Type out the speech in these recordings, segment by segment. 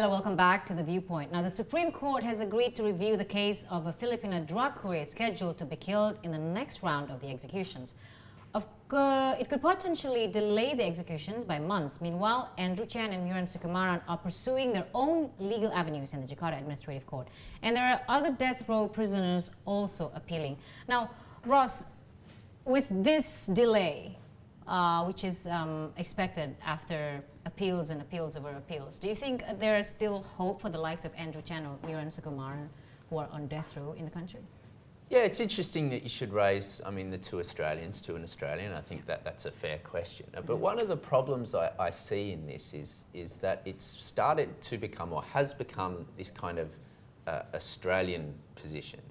Hello, welcome back to The Viewpoint. Now, the Supreme Court has agreed to review the case of a Filipino drug courier scheduled to be killed in the next round of the executions. It could potentially delay the executions by months. Meanwhile, Andrew Chan and Muran Sukumaran are pursuing their own legal avenues in the Jakarta Administrative Court. And there are other death row prisoners also appealing. Now, Ross, with this delay, which is expected after appeals and appeals over appeals, do you think there is still hope for the likes of Andrew Chan or Muran Sukumaran who are on death row in the country? Yeah, it's interesting that you should raise, the two Australians to an Australian. I think that's a fair question. But one of the problems I see in this is that it's started to become, or has become, this kind of Australian position,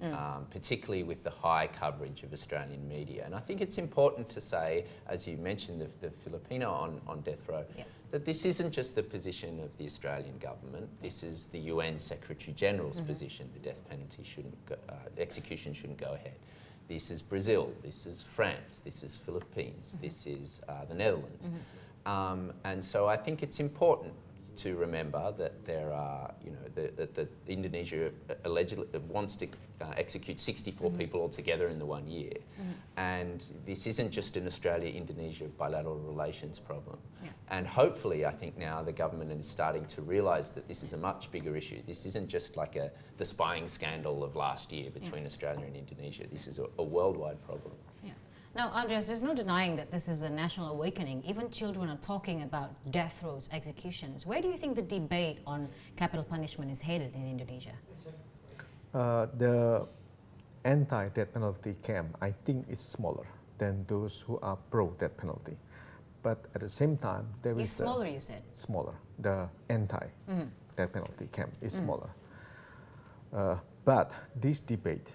particularly with the high coverage of Australian media. And I think it's important to say, as you mentioned, the Filipino on death row, that this isn't just the position of the Australian government. This is the UN Secretary General's position. The death penalty shouldn't go, execution shouldn't go ahead. This is Brazil, this is France, this is Philippines, this is the Netherlands. And so I think it's important to remember that there are, that Indonesia allegedly wants to execute 64 people altogether in the 1 year. And this isn't just an Australia-Indonesia bilateral relations problem. And hopefully, I think now the government is starting to realise that this is a much bigger issue. This isn't just like the spying scandal of last year between Australia and Indonesia. This is a worldwide problem. Now, Andres, there's no denying that this is a national awakening. Even children are talking about death rows, executions. Where do you think the debate on capital punishment is headed in Indonesia? The anti-death penalty camp, I think, is smaller than those who are pro-death penalty. But at the same time, there is smaller, you said? Smaller. The anti-death penalty camp is smaller. But this debate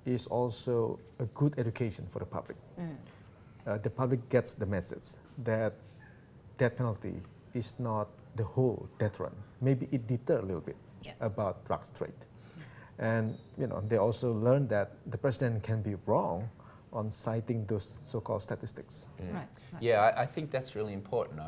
is also a good education for the public. The public gets the message that death penalty is not the whole death run. Maybe it deter a little bit about drugs trade. And they also learn that the president can be wrong on citing those so-called statistics. Right. Yeah, I think that's really important.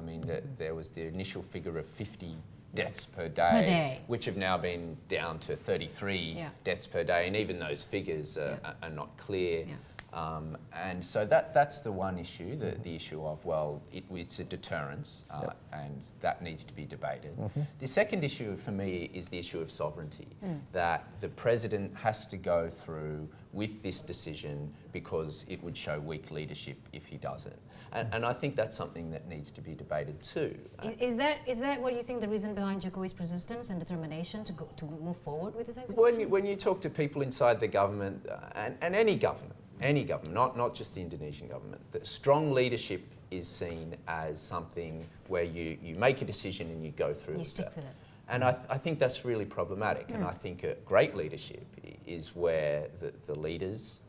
There was the initial figure of 50 deaths per day, which have now been down to 33 deaths per day, and even those figures are not clear. And so that's the one issue, the issue of, well, it's a deterrence, and that needs to be debated. The second issue for me is the issue of sovereignty, that the president has to go through with this decision because it would show weak leadership if he doesn't. And I think that's something that needs to be debated too. Is that what you think the reason behind Jokowi's persistence and determination to move forward with this execution? When you talk to people inside the government, and any government, not just the Indonesian government, that strong leadership is seen as something where you make a decision and you go through. You stick with it. And I think that's really problematic. And I think great leadership is where the leaders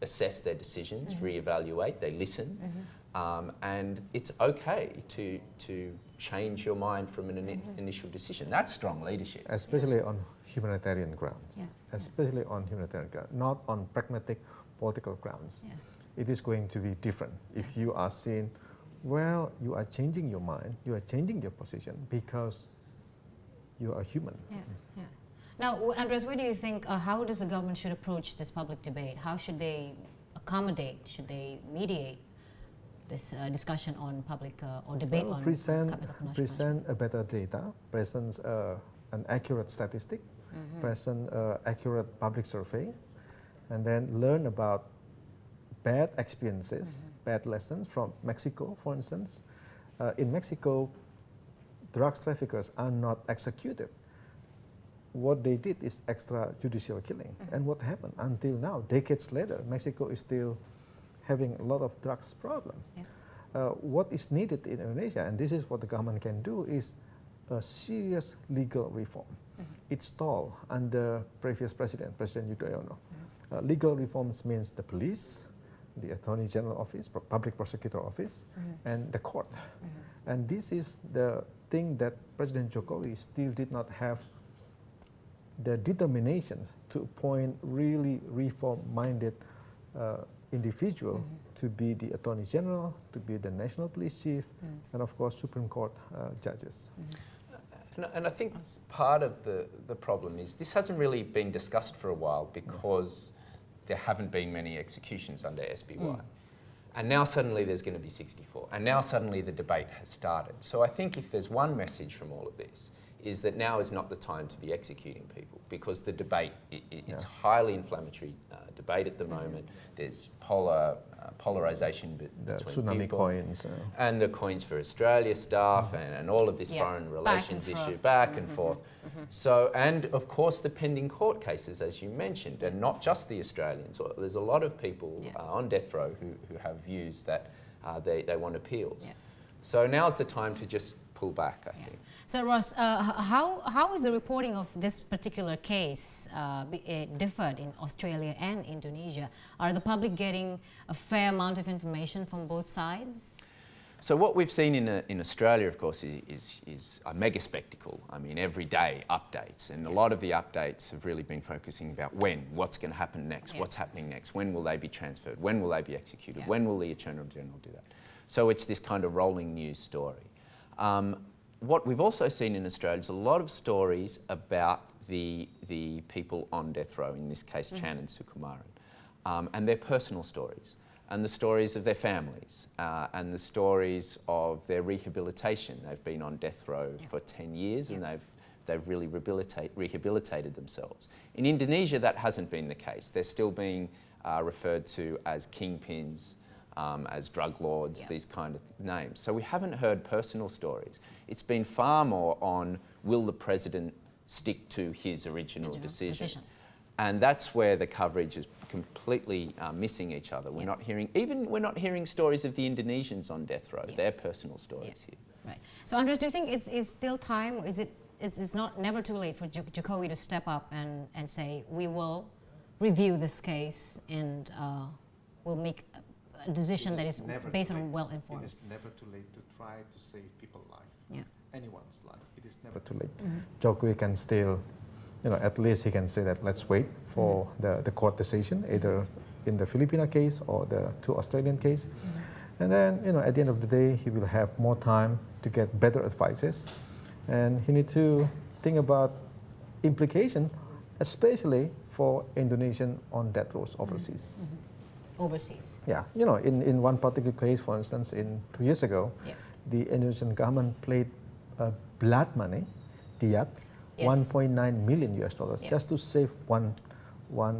assess their decisions, reevaluate, they listen, and it's okay to change your mind from an initial decision. That's strong leadership. Especially on humanitarian grounds. Especially on humanitarian grounds, not on pragmatic political grounds. It is going to be different if you are seen, well, you are changing your mind, you are changing your position because you are human. Now, Andres, where do you think, how does the government should approach this public debate? How should they accommodate, should they mediate this discussion on public, or debate on capital punishment? Present a better data, present an accurate statistic, present accurate public survey, and then learn about bad experiences, bad lessons from Mexico, for instance. In Mexico, drugs traffickers are not executed. What they did is extrajudicial killing. And what happened? Until now, decades later, Mexico is still having a lot of drugs problem. What is needed in Indonesia, and this is what the government can do, is a serious legal reform. It stalled under previous President Yudhoyono. Legal reforms means the police, the Attorney General Office, Public Prosecutor Office, and the court. And this is the thing that President Jokowi still did not have the determination to appoint really reform-minded individual to be the Attorney General, to be the National Police Chief, and of course Supreme Court judges. And I think part of the problem is this hasn't really been discussed for a while because there haven't been many executions under SBY. And now suddenly there's going to be 64. And now suddenly the debate has started. So I think if there's one message from all of this, is that now is not the time to be executing people, because the debate, it's highly inflammatory debate at the moment. There's polarisation The between tsunami people. coins. And the Coins for Australia stuff and all of this foreign relations issue, back and forth. So, and of course the pending court cases, as you mentioned, and not just the Australians. There's a lot of people on death row who have views that they want appeals. So now's the time to just pull back, I think. So Ross, how is the reporting of this particular case differed in Australia and Indonesia? Are the public getting a fair amount of information from both sides? So what we've seen in Australia, of course, is a mega spectacle. I mean, every day updates, and a lot of the updates have really been focusing about what's going to happen next, what's happening next, when will they be transferred, when will they be executed, when will the Attorney General do that. So it's this kind of rolling news story. What we've also seen in Australia is a lot of stories about the people on death row, in this case Chan and Sukumaran, and their personal stories, and the stories of their families, and the stories of their rehabilitation. They've been on death row for 10 years and they've really rehabilitated themselves. In Indonesia that hasn't been the case. They're still being referred to as kingpins, as drug lords, these kind of names. So we haven't heard personal stories. It's been far more on, will the president stick to his original decision? And that's where the coverage is completely missing each other. We're not hearing stories of the Indonesians on death row, their personal stories here. Right. So Andres, do you think it's still time, or is it's never too late for Jokowi to step up and say, we will review this case and we'll make a decision that is based on well-informed? It is never too late to try to save people's life, anyone's life. It is never too late. Jokowi can still, at least he can say that let's wait for the court decision, either in the Filipina case or the two Australian case. And then, at the end of the day, he will have more time to get better advices. And he needs to think about implication, especially for Indonesian on death rows overseas. Overseas. Yeah, in one particular case, for instance, 2 years ago, the Indonesian government paid blood money, diat, $1.9 million just to save one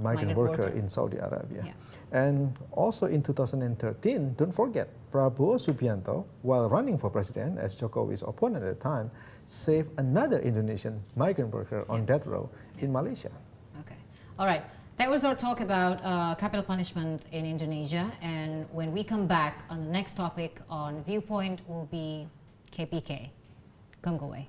migrant worker in Saudi Arabia. And also in 2013, don't forget, Prabowo Subianto, while running for president as Jokowi's opponent at the time, saved another Indonesian migrant worker on death row in Malaysia. Okay. All right. That was our talk about capital punishment in Indonesia. And when we come back on the next topic on Viewpoint will be KPK. Don't go away.